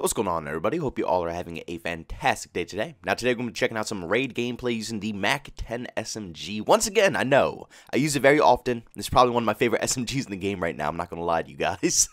What's going on, everybody? Hope you all are having a fantastic day today. Now today we're going to be checking out some raid gameplay using the MAC-10 SMG. Once again, I know, I use it very often. It's probably one of my favorite SMGs in the game right now, I'm not going to lie to you guys.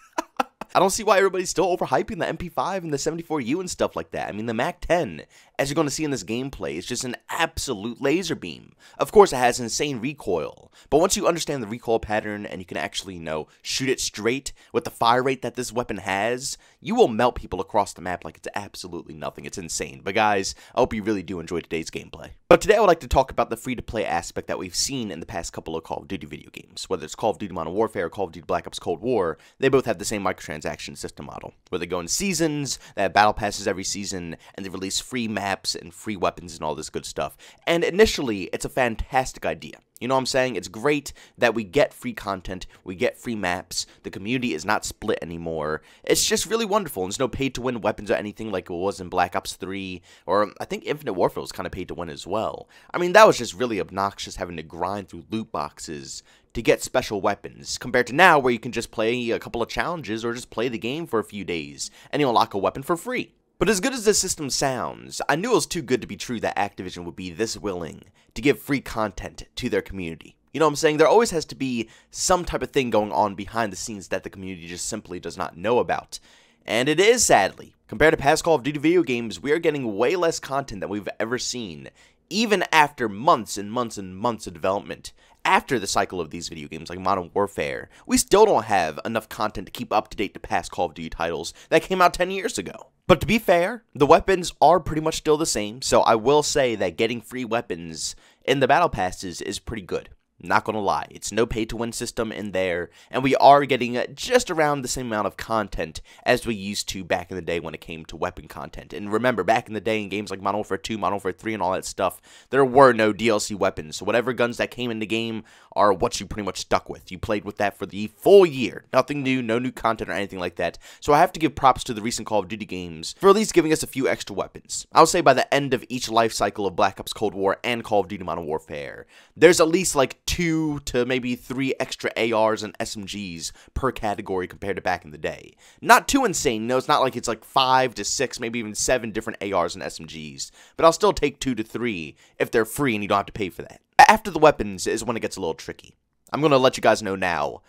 I don't see why everybody's still overhyping the MP5 and the 74U and stuff like that. I mean, the MAC-10, as you're going to see in this gameplay, is just an absolute laser beam. Of course, it has insane recoil, but once you understand the recoil pattern and you can actually, shoot it straight with the fire rate that this weapon has, you will melt people across the map like it's absolutely nothing. It's insane. But guys, I hope you really do enjoy today's gameplay. But today I would like to talk about the free-to-play aspect that we've seen in the past couple of Call of Duty video games. Whether it's Call of Duty Modern Warfare or Call of Duty Black Ops Cold War, they both have the same microtransaction system model, where they go in seasons, they have battle passes every season, and they release free maps and free weapons and all this good stuff. And initially, it's a fantastic idea. You know what I'm saying? It's great that we get free content, we get free maps, the community is not split anymore. It's just really wonderful, and there's no paid-to-win weapons or anything like it was in Black Ops 3, or I think Infinite Warfare was kind of paid-to-win as well. I mean, that was just really obnoxious having to grind through loot boxes to get special weapons, compared to now where you can just play a couple of challenges or just play the game for a few days, and you'll unlock a weapon for free. But as good as this system sounds, I knew it was too good to be true that Activision would be this willing to give free content to their community. You know what I'm saying? There always has to be some type of thing going on behind the scenes that the community just simply does not know about. And it is, sadly. Compared to past Call of Duty video games, we are getting way less content than we've ever seen, even after months and months and months of development. After the cycle of these video games like Modern Warfare, we still don't have enough content to keep up to date to past Call of Duty titles that came out 10 years ago. But to be fair, the weapons are pretty much still the same, so I will say that getting free weapons in the battle passes is pretty good. Not gonna lie, it's no pay-to-win system in there, and we are getting just around the same amount of content as we used to back in the day when it came to weapon content. And remember, back in the day in games like Modern Warfare 2, Modern Warfare 3, and all that stuff, there were no DLC weapons, so whatever guns that came in the game are what you pretty much stuck with. You played with that for the full year. Nothing new, no new content or anything like that. So I have to give props to the recent Call of Duty games for at least giving us a few extra weapons. I'll say by the end of each life cycle of Black Ops Cold War and Call of Duty Modern Warfare, there's at least like 2 to maybe 3 extra ARs and SMGs per category compared to back in the day. Not too insane, no, it's not like it's like 5 to 6, maybe even 7 different ARs and SMGs, but I'll still take 2 to 3 if they're free and you don't have to pay for that. After the weapons is when it gets a little tricky. I'm going to let you guys know now,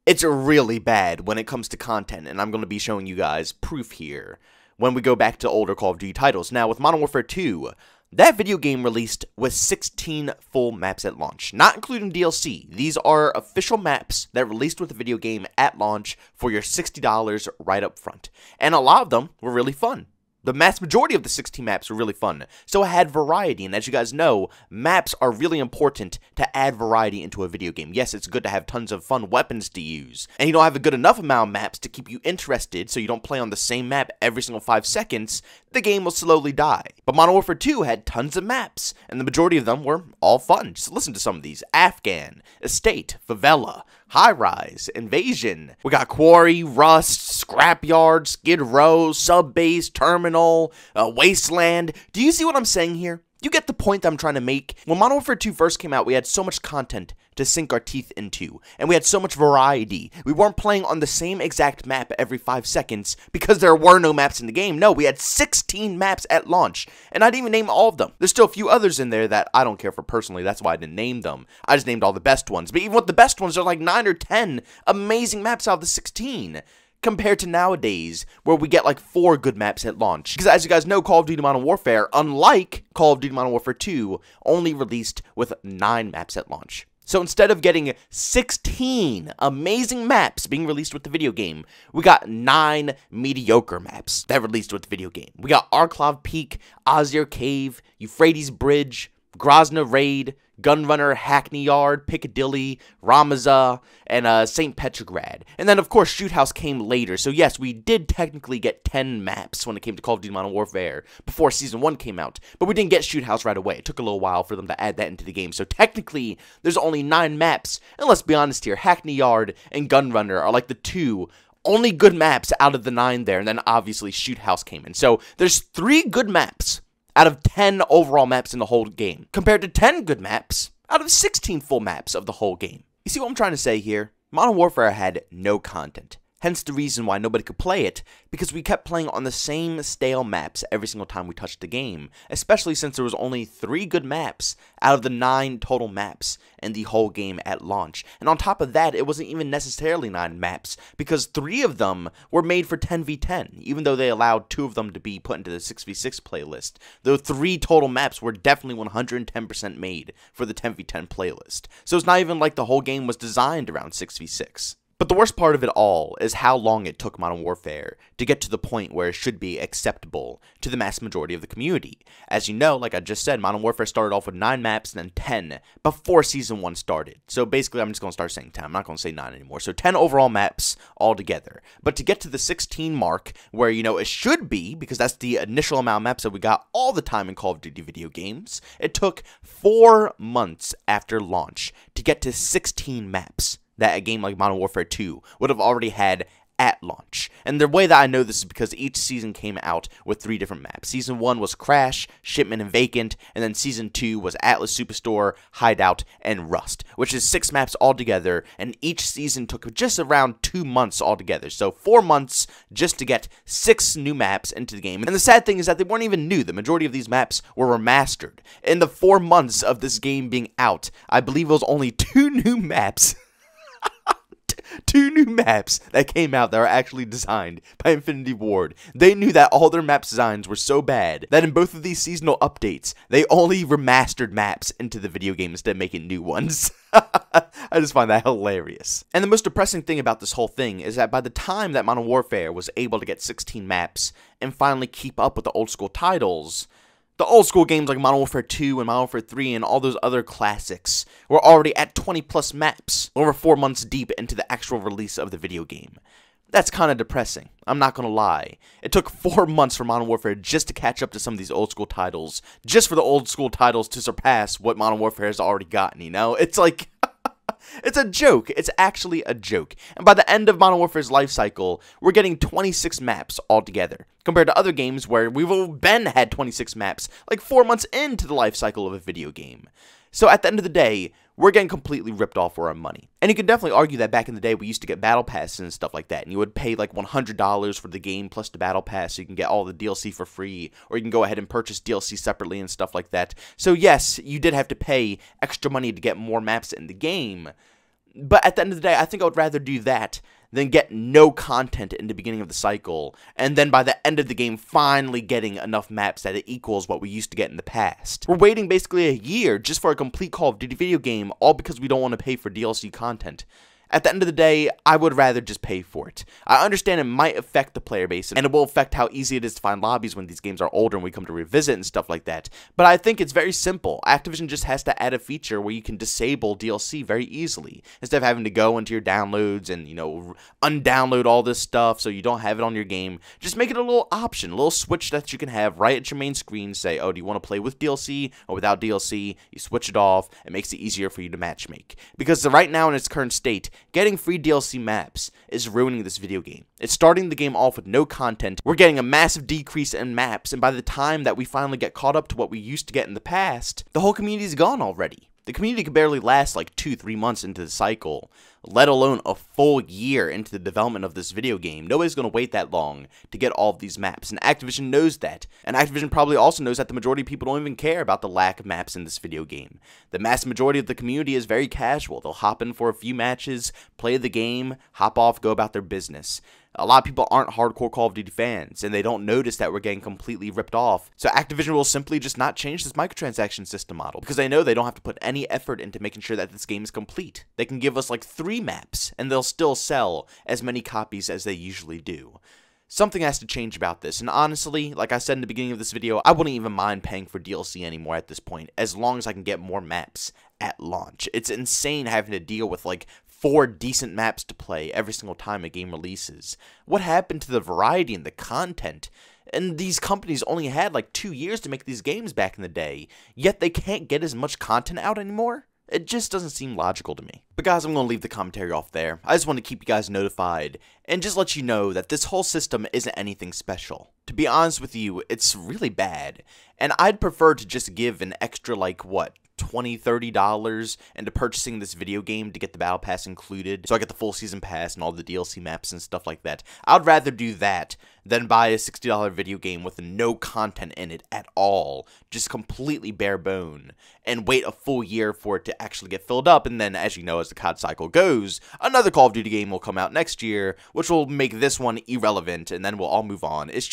it's really bad when it comes to content, and I'm going to be showing you guys proof here when we go back to older Call of Duty titles. Now, with Modern Warfare 2, that video game released with 16 full maps at launch, not including DLC. These are official maps that released with the video game at launch for your $60 right up front. And a lot of them were really fun. The vast majority of the 16 maps were really fun, so it had variety, and as you guys know, maps are really important to add variety into a video game. Yes, it's good to have tons of fun weapons to use, and you don't have a good enough amount of maps to keep you interested, so you don't play on the same map every single 5 seconds, the game will slowly die. But Modern Warfare 2 had tons of maps, and the majority of them were all fun. Just listen to some of these. Afghan, Estate, Favela, High Rise, Invasion. We got Quarry, Rust, Scrapyard, Skid Row, Sub Base, Terminal, Wasteland. Do you see what I'm saying here? You get the point that I'm trying to make. When Modern Warfare 2 first came out, we had so much content to sink our teeth into, and we had so much variety. We weren't playing on the same exact map every 5 seconds because there were no maps in the game. No, we had 16 maps at launch, and I didn't even name all of them. There's still a few others in there that I don't care for personally. That's why I didn't name them. I just named all the best ones. But even with the best ones, there are like 9 or 10 amazing maps out of the 16. Compared to nowadays, where we get like 4 good maps at launch. Because as you guys know, Call of Duty Modern Warfare, unlike Call of Duty Modern Warfare 2, only released with 9 maps at launch. So instead of getting 16 amazing maps being released with the video game, we got 9 mediocre maps that released with the video game. We got Arklov Peak, Ozir Cave, Euphrates Bridge, Grozny Raid, Gunrunner, Hackney Yard, Piccadilly, Ramazah, and St. Petrograd. And then, of course, Shoot House came later. So, yes, we did technically get 10 maps when it came to Call of Duty Modern Warfare before Season 1 came out. But we didn't get Shoot House right away. It took a little while for them to add that into the game. So, technically, there's only 9 maps. And let's be honest here, Hackney Yard and Gunrunner are like the 2 only good maps out of the 9 there. And then, obviously, Shoot House came in. So, there's 3 good maps out of 10 overall maps in the whole game, compared to 10 good maps out of 16 full maps of the whole game. You see what I'm trying to say here? Modern Warfare had no content. Hence the reason why nobody could play it, because we kept playing on the same stale maps every single time we touched the game, especially since there was only 3 good maps out of the 9 total maps in the whole game at launch. And on top of that, it wasn't even necessarily 9 maps, because 3 of them were made for 10v10, even though they allowed 2 of them to be put into the 6v6 playlist. Those 3 total maps were definitely 110% made for the 10v10 playlist. So it's not even like the whole game was designed around 6v6. But the worst part of it all is how long it took Modern Warfare to get to the point where it should be acceptable to the mass majority of the community. As you know, like I just said, Modern Warfare started off with 9 maps and then 10 before Season 1 started. So basically, I'm just going to start saying 10. I'm not going to say 9 anymore. So 10 overall maps altogether. But to get to the 16 mark, where, you know, it should be, because that's the initial amount of maps that we got all the time in Call of Duty video games, it took 4 months after launch to get to 16 maps that a game like Modern Warfare 2 would have already had at launch. And the way that I know this is because each season came out with 3 different maps. Season 1 was Crash, Shipment, and Vacant, and then Season 2 was Atlas Superstore, Hideout, and Rust, which is 6 maps altogether, and each season took just around 2 months altogether. So 4 months just to get 6 new maps into the game. And the sad thing is that they weren't even new. The majority of these maps were remastered. In the 4 months of this game being out, I believe it was only 2 new maps 2 new maps that came out that were actually designed by Infinity Ward. They knew that all their map designs were so bad that in both of these seasonal updates, they only remastered maps into the video game instead of making new ones. I just find that hilarious. And the most depressing thing about this whole thing is that by the time that Modern Warfare was able to get 16 maps and finally keep up with the old school titles, the old school games like Modern Warfare 2 and Modern Warfare 3 and all those other classics were already at 20 plus maps, over 4 months deep into the actual release of the video game. That's kind of depressing, I'm not gonna lie. It took 4 months for Modern Warfare just to catch up to some of these old school titles, just for the old school titles to surpass what Modern Warfare has already gotten, you know? It's like, it's a joke. It's actually a joke. And by the end of Modern Warfare's life cycle, we're getting 26 maps altogether, compared to other games where we've been had 26 maps, like 4 months into the life cycle of a video game. So at the end of the day, we're getting completely ripped off for our money. And you could definitely argue that back in the day, we used to get battle passes and stuff like that, and you would pay like $100 for the game plus the battle pass so you can get all the DLC for free, or you can go ahead and purchase DLC separately and stuff like that. So yes, you did have to pay extra money to get more maps in the game, but at the end of the day, I think I would rather do that than get no content in the beginning of the cycle, and then by the end of the game finally getting enough maps that it equals what we used to get in the past. We're waiting basically a year just for a complete Call of Duty video game, all because we don't want to pay for DLC content. At the end of the day, I would rather just pay for it. I understand it might affect the player base, and it will affect how easy it is to find lobbies when these games are older and we come to revisit and stuff like that, but I think it's very simple. Activision just has to add a feature where you can disable DLC very easily, instead of having to go into your downloads and, you know, undownload all this stuff so you don't have it on your game. Just make it a little option, a little switch that you can have right at your main screen. Say, oh, do you want to play with DLC or without DLC? You switch it off. It makes it easier for you to matchmake. Because right now in its current state, getting free DLC maps is ruining this video game. It's starting the game off with no content, we're getting a massive decrease in maps, and by the time that we finally get caught up to what we used to get in the past, the whole community is gone already. The community can barely last like 2-3 months into the cycle, let alone a full year into the development of this video game. Nobody's going to wait that long to get all of these maps, and Activision knows that. And Activision probably also knows that the majority of people don't even care about the lack of maps in this video game. The mass majority of the community is very casual. They'll hop in for a few matches, play the game, hop off, go about their business. A lot of people aren't hardcore Call of Duty fans, and they don't notice that we're getting completely ripped off. So Activision will simply just not change this microtransaction system model, because they know they don't have to put any effort into making sure that this game is complete. They can give us like 3 maps, and they'll still sell as many copies as they usually do. Something has to change about this, and honestly, like I said in the beginning of this video, I wouldn't even mind paying for DLC anymore at this point, as long as I can get more maps at launch. It's insane having to deal with like 4 decent maps to play every single time a game releases. What happened to the variety and the content? And these companies only had like 2 years to make these games back in the day, yet they can't get as much content out anymore? It just doesn't seem logical to me. But guys, I'm going to leave the commentary off there. I just want to keep you guys notified and just let you know that this whole system isn't anything special. To be honest with you, it's really bad. And I'd prefer to just give an extra, like, what, $20, $30 into purchasing this video game to get the battle pass included, so I get the full season pass and all the DLC maps and stuff like that. I'd rather do that than buy a $60 video game with no content in it at all, just completely bare bone, and wait a full year for it to actually get filled up. And then, as you know, as the COD cycle goes, another Call of Duty game will come out next year, which will make this one irrelevant, and then we'll all move on. It's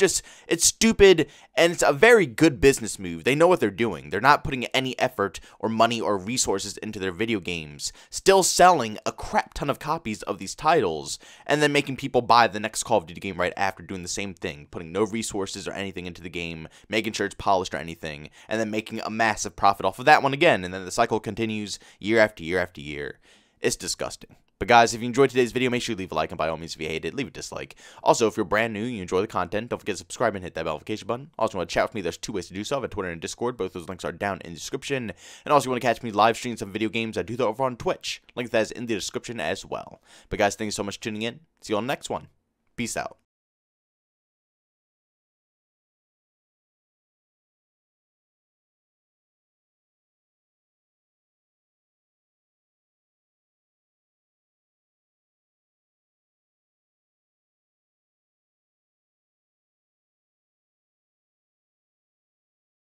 stupid, and it's a very good business move. They know what they're doing. They're not putting any effort or money or resources into their video games, still selling a crap ton of copies of these titles, and then making people buy the next Call of Duty game right after, doing the same thing, putting no resources or anything into the game, making sure it's polished or anything, and then making a massive profit off of that one again, and then the cycle continues year after year after year. It's disgusting. But guys, if you enjoyed today's video, make sure you leave a like, and by all means, if you hate it, leave a dislike. Also, if you're brand new and you enjoy the content, don't forget to subscribe and hit that notification button. Also, want to chat with me, there's 2 ways to do so. I have Twitter and Discord. Both those links are down in the description. And also, you want to catch me live stream some video games, I do that over on Twitch. Link to that is in the description as well. But guys, thank you so much for tuning in. See you on the next one. Peace out.